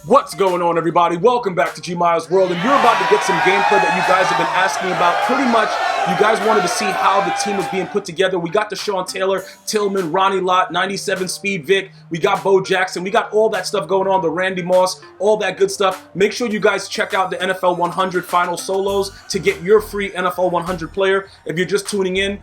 What's going on, everybody? Welcome back to GmiasWorld, and you're about to get some gameplay that you guys have been asking about. Pretty much, you guys wanted to see how the team was being put together. We got the Sean Taylor, Tillman, Ronnie Lott, 97 speed Vic. We got Bo Jackson. We got all that stuff going on, the Randy Moss, all that good stuff. Make sure you guys check out the NFL 100 final solos to get your free NFL 100 player. If you're just tuning in,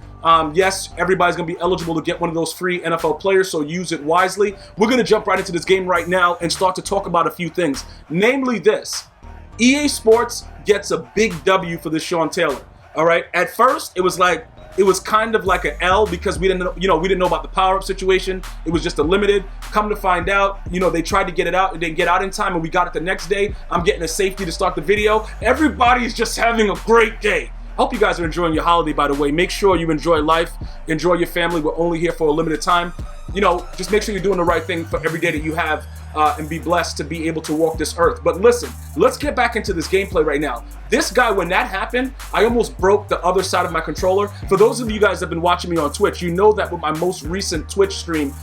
yes, everybody's going to be eligible to get one of those free NFL players, so use it wisely. We're going to jump right into this game right now and start to talk about a few things. Namely this, EA Sports gets a big W for this Sean Taylor. All right, at first it was kind of like an L because we didn't know about the power-up situation. It was just a limited. Come to find out, they tried to get it out. It didn't get out in time, and we got it the next day. I'm getting a safety to start the video. Everybody's just having a great day. Hope you guys are enjoying your holiday, by the way. Make sure you enjoy life, enjoy your family. We're only here for a limited time. Just make sure you're doing the right thing for every day that you have, and be blessed to be able to walk this earth. But listen, let's get back into this gameplay right now. This guy, when that happened, I almost broke the other side of my controller. For those of you guys that have been watching me on Twitch, you know that with my most recent Twitch stream,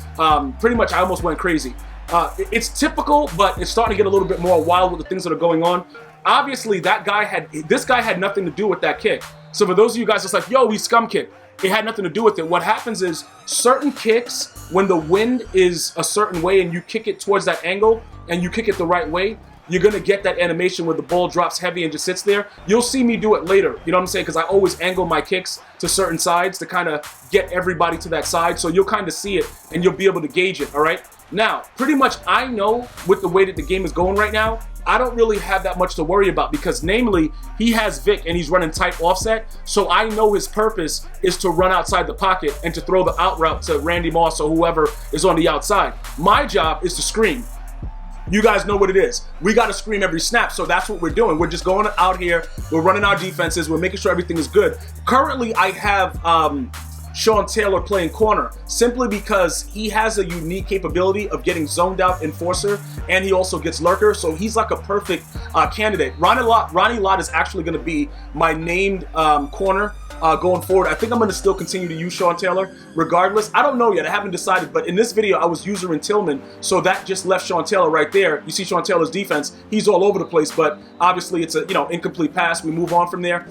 pretty much I almost went crazy. It's typical, but it's starting to get a little bit more wild with the things that are going on. Obviously, this guy had nothing to do with that kick. So for those of you guys that's like, yo, he scum kicked. It had nothing to do with it. What happens is certain kicks, when the wind is a certain way and you kick it towards that angle and you kick it the right way, you're going to get that animation where the ball drops heavy and just sits there. You'll see me do it later, you know what I'm saying? Because I always angle my kicks to certain sides to kind of get everybody to that side. So you'll kind of see it and you'll be able to gauge it, all right? Now, pretty much I know with the way that the game is going right now, I don't really have that much to worry about because namely, he has Vic and he's running tight offset. So I know his purpose is to run outside the pocket and to throw the out route to Randy Moss or whoever is on the outside. My job is to screen. You guys know what it is. We got to scream every snap, so that's what we're doing. We're just going out here, we're running our defenses, we're making sure everything is good. Currently, I have Sean Taylor playing corner simply because he has a unique capability of getting zoned out enforcer, and he also gets lurker, so he's like a perfect candidate. Ronnie Lott is actually going to be my named corner going forward. I think I'm going to still continue to use Sean Taylor regardless. I don't know yet. I haven't decided, but in this video, I was using Tillman, so that just left Sean Taylor right there. You see Sean Taylor's defense. He's all over the place, but obviously it's a incomplete pass. We move on from there.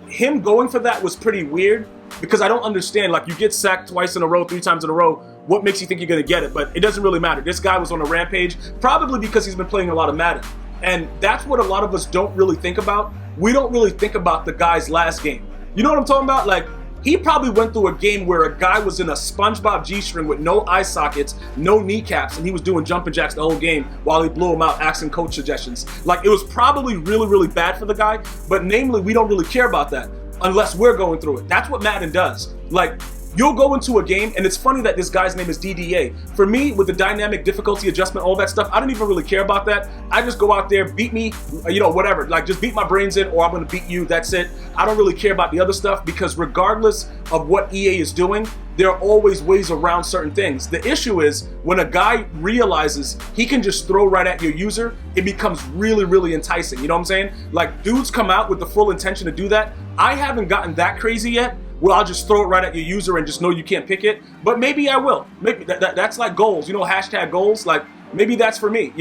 Him going for that was pretty weird because I don't understand. Like, you get sacked twice in a row, 3 times in a row. What makes you think you're going to get it? But it doesn't really matter. This guy was on a rampage, probably because he's been playing a lot of Madden. And that's what a lot of us don't really think about. We don't really think about the guy's last game. You know what I'm talking about? Like, he probably went through a game where a guy was in a SpongeBob G-string with no eye sockets, no kneecaps, and he was doing jumping jacks the whole game while he blew him out, asking coach suggestions. Like, it was probably really, really bad for the guy, but namely, we don't really care about that unless we're going through it. That's what Madden does. Like, you'll go into a game, and it's funny that this guy's name is DDA. For me, with the dynamic difficulty adjustment, all that stuff, I don't even really care about that. I just go out there, beat me, whatever. Like, just beat my brains in, or I'm going to beat you, that's it. I don't really care about the other stuff, because regardless of what EA is doing, there are always ways around certain things. The issue is, when a guy realizes he can just throw right at your user, it becomes really, really enticing. You know what I'm saying? Like, dudes come out with the full intention to do that. I haven't gotten that crazy yet. Well, I'll just throw it right at your user and just know you can't pick it. But maybe I will. Maybe that's like goals, hashtag goals. Like, maybe that's for me,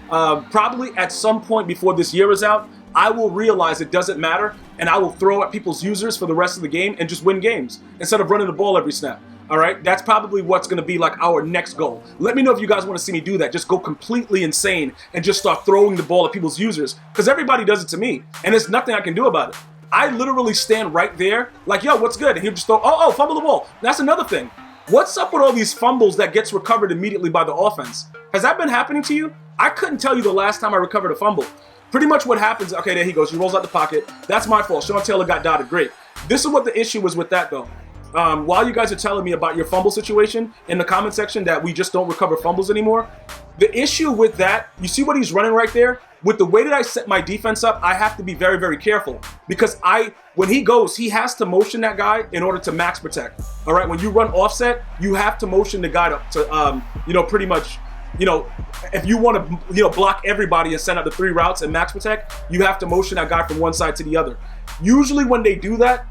Probably at some point before this year is out, I will realize it doesn't matter, and I will throw at people's users for the rest of the game and just win games instead of running the ball every snap. All right, that's probably what's going to be like our next goal. Let me know if you guys want to see me do that. Just go completely insane and just start throwing the ball at people's users, because everybody does it to me, and there's nothing I can do about it. I literally stand right there like, yo, what's good? And he'll just throw, oh, fumble the ball. That's another thing. What's up with all these fumbles that gets recovered immediately by the offense? Has that been happening to you? I couldn't tell you the last time I recovered a fumble. Pretty much what happens, okay, there he goes. He rolls out the pocket. That's my fault. Sean Taylor got dotted. Great. This is what the issue was with that, though. While you guys are telling me about your fumble situation in the comment section that we just don't recover fumbles anymore, the issue with that, you see what he's running right there? With the way that I set my defense up, I have to be very, very careful because when he goes, he has to motion that guy in order to max protect. All right, when you run offset, you have to motion the guy to pretty much, if you want to, block everybody and send out the 3 routes and max protect, you have to motion that guy from one side to the other. Usually when they do that,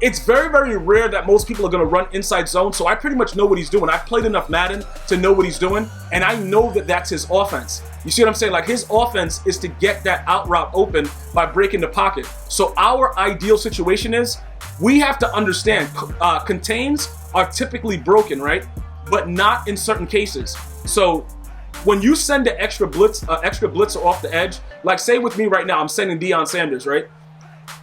it's very, very rare that most people are going to run inside zone, so I pretty much know what he's doing. I've played enough Madden to know what he's doing, and I know that that's his offense. You see what I'm saying? Like, his offense is to get that out route open by breaking the pocket. So our ideal situation is, we have to understand, contains are typically broken, right? But not in certain cases. So when you send an extra blitzer off the edge, like say with me right now, I'm sending Deion Sanders, right?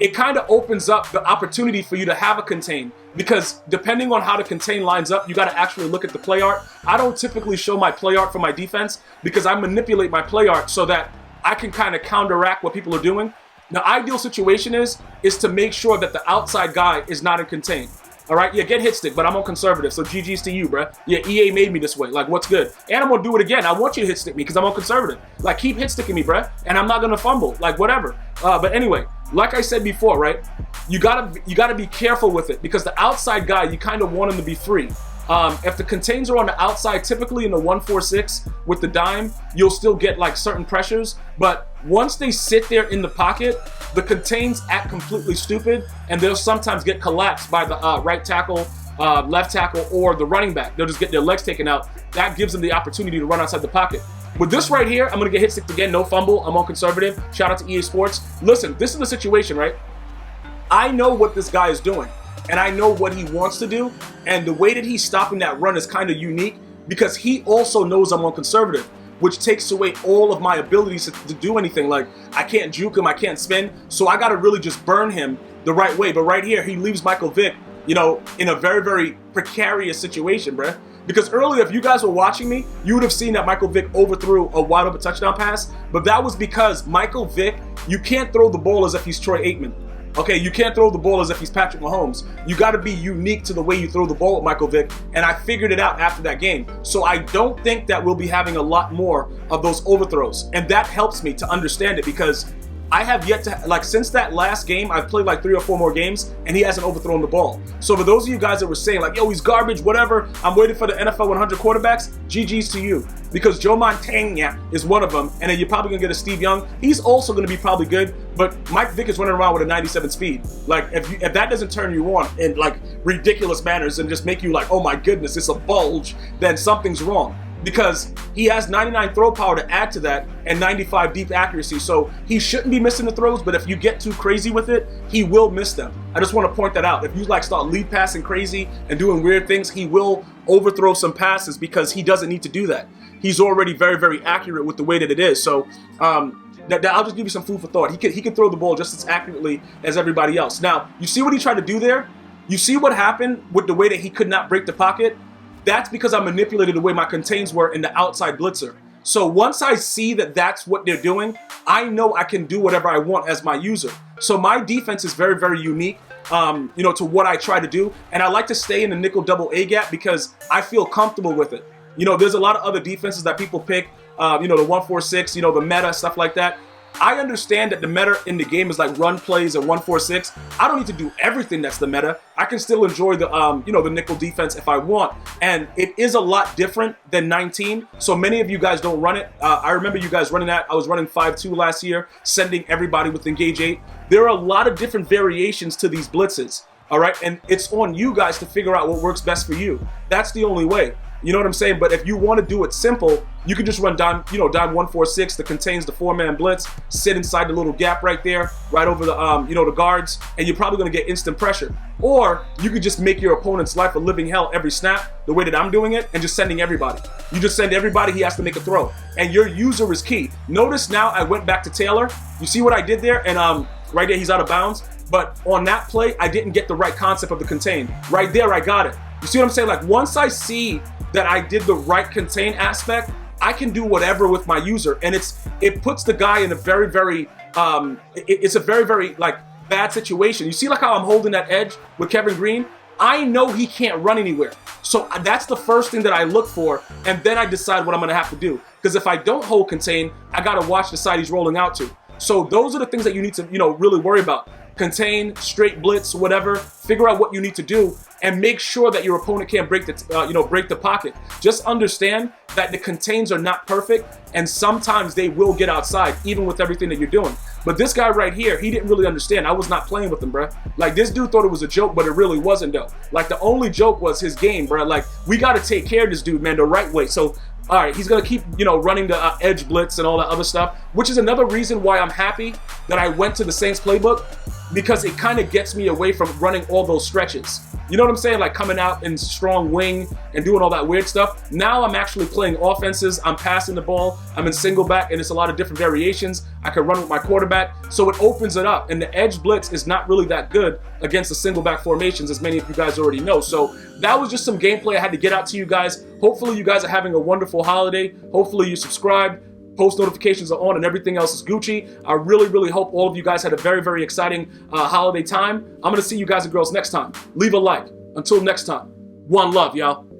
It kind of opens up the opportunity for you to have a contain, because depending on how the contain lines up, you got to actually look at the play art. I don't typically show my play art for my defense because I manipulate my play art so that I can kind of counteract what people are doing. The ideal situation is to make sure that the outside guy is not in contain. All right, yeah, get hit stick, but I'm on conservative, so GG's to you, bruh. Yeah, EA made me this way. Like, what's good? And I'm gonna do it again. I want you to hit stick me because I'm on conservative. Like, keep hit sticking me, bruh, and I'm not gonna fumble. Like, whatever. But anyway, like I said before, right? You gotta be careful with it, because the outside guy, you kind of want him to be free. If the contains are on the outside, typically in the 1-4-6 with the dime, you'll still get like certain pressures. But once they sit there in the pocket, the contains act completely stupid, and they'll sometimes get collapsed by the right tackle, left tackle, or the running back. They'll just get their legs taken out. That gives them the opportunity to run outside the pocket. With this right here, I'm gonna get hit sticked again, no fumble. I'm on conservative. Shout out to EA Sports. Listen, this is the situation, right? I know what this guy is doing, and I know what he wants to do, and the way that he's stopping that run is kind of unique, because he also knows I'm on conservative, which takes away all of my abilities to do anything. Like, I can't juke him, I can't spin, so I gotta really just burn him the right way. But right here, he leaves Michael Vick, you know, in a very, very precarious situation, bruh. Because earlier, if you guys were watching me, you would have seen that Michael Vick overthrew a wide open touchdown pass, but that was because Michael Vick, you can't throw the ball as if he's Troy Aikman. Okay, you can't throw the ball as if he's Patrick Mahomes. You got to be unique to the way you throw the ball with Michael Vick, and I figured it out after that game. So I don't think that we'll be having a lot more of those overthrows, and that helps me to understand it, because I have yet to, like, since that last game, I've played like 3 or 4 more games, and he hasn't overthrown the ball. So for those of you guys that were saying like, yo, he's garbage, whatever, I'm waiting for the NFL 100 quarterbacks, GG's to you. Because Joe Montana is one of them, and then you're probably gonna get a Steve Young. He's also gonna be probably good, but Mike Vick is running around with a 97 speed. Like, if that doesn't turn you on in like ridiculous manners and just make you like, oh my goodness, it's a bulge, then something's wrong. Because he has 99 throw power to add to that and 95 deep accuracy. So he shouldn't be missing the throws, but if you get too crazy with it, he will miss them. I just want to point that out. If you like start lead passing crazy and doing weird things, he will overthrow some passes because he doesn't need to do that. He's already very, very accurate with the way that it is. So I'll just give you some food for thought. He can throw the ball just as accurately as everybody else. Now, you see what he tried to do there? You see what happened with the way that he could not break the pocket? That's because I manipulated the way my contains were in the outside blitzer. So once I see that that's what they're doing, I know I can do whatever I want as my user. So my defense is very, very unique, you know, to what I try to do. And I like to stay in the nickel double A gap because I feel comfortable with it. You know, there's a lot of other defenses that people pick, you know, the 1-4-6, you know, the meta, stuff like that. I understand that the meta in the game is like run plays and 1-4-6. I don't need to do everything that's the meta. I can still enjoy the, you know, the nickel defense if I want. And it is a lot different than 19. So many of you guys don't run it. I remember you guys running that. I was running 5-2 last year, sending everybody with engage 8. There are a lot of different variations to these blitzes. All right. And it's on you guys to figure out what works best for you. That's the only way. You know what I'm saying? But if you want to do it simple, you can just run dime, you know, dime 1-4-6 that contains the 4-man blitz, sit inside the little gap right there, right over the, you know, the guards, and you're probably going to get instant pressure. Or you could just make your opponent's life a living hell every snap, the way that I'm doing it, and just sending everybody. You just send everybody, he has to make a throw. And your user is key. Notice now I went back to Taylor. You see what I did there? And right there, he's out of bounds. But on that play, I didn't get the right concept of the contain. Right there, I got it. You see what I'm saying? Like, once I see that I did the right contain aspect, I can do whatever with my user, and it puts the guy in a very, very it's a very, very like bad situation. You see like how I'm holding that edge with Kevin Green? I know he can't run anywhere, so that's the first thing that I look for, and then I decide what I'm gonna have to do. Because if I don't hold contain, I gotta watch the side he's rolling out to. So those are the things that you need to, you know, really worry about. Contain, straight blitz, whatever. Figure out what you need to do, and make sure that your opponent can't break the, you know, break the pocket. Just understand that the contains are not perfect, and sometimes they will get outside, even with everything that you're doing. But this guy right here, he didn't really understand. I was not playing with him, bruh. Like, this dude thought it was a joke, but it really wasn't, though. Like, the only joke was his game, bruh. Like, we got to take care of this dude, man, the right way. So, all right, he's going to keep, you know, running the edge blitz and all that other stuff, which is another reason why I'm happy that I went to the Saints playbook, because it kind of gets me away from running all those stretches. You know what I'm saying? Like coming out in strong wing and doing all that weird stuff. Now I'm actually playing offenses. I'm passing the ball. I'm in single back, and it's a lot of different variations. I can run with my quarterback, so it opens it up. And the edge blitz is not really that good against the single back formations, as many of you guys already know. So that was just some gameplay I had to get out to you guys. Hopefully you guys are having a wonderful holiday. Hopefully you subscribed. Post notifications are on and everything else is Gucci. I really, really hope all of you guys had a very, very exciting holiday time. I'm going to see you guys and girls next time. Leave a like. Until next time, one love, y'all.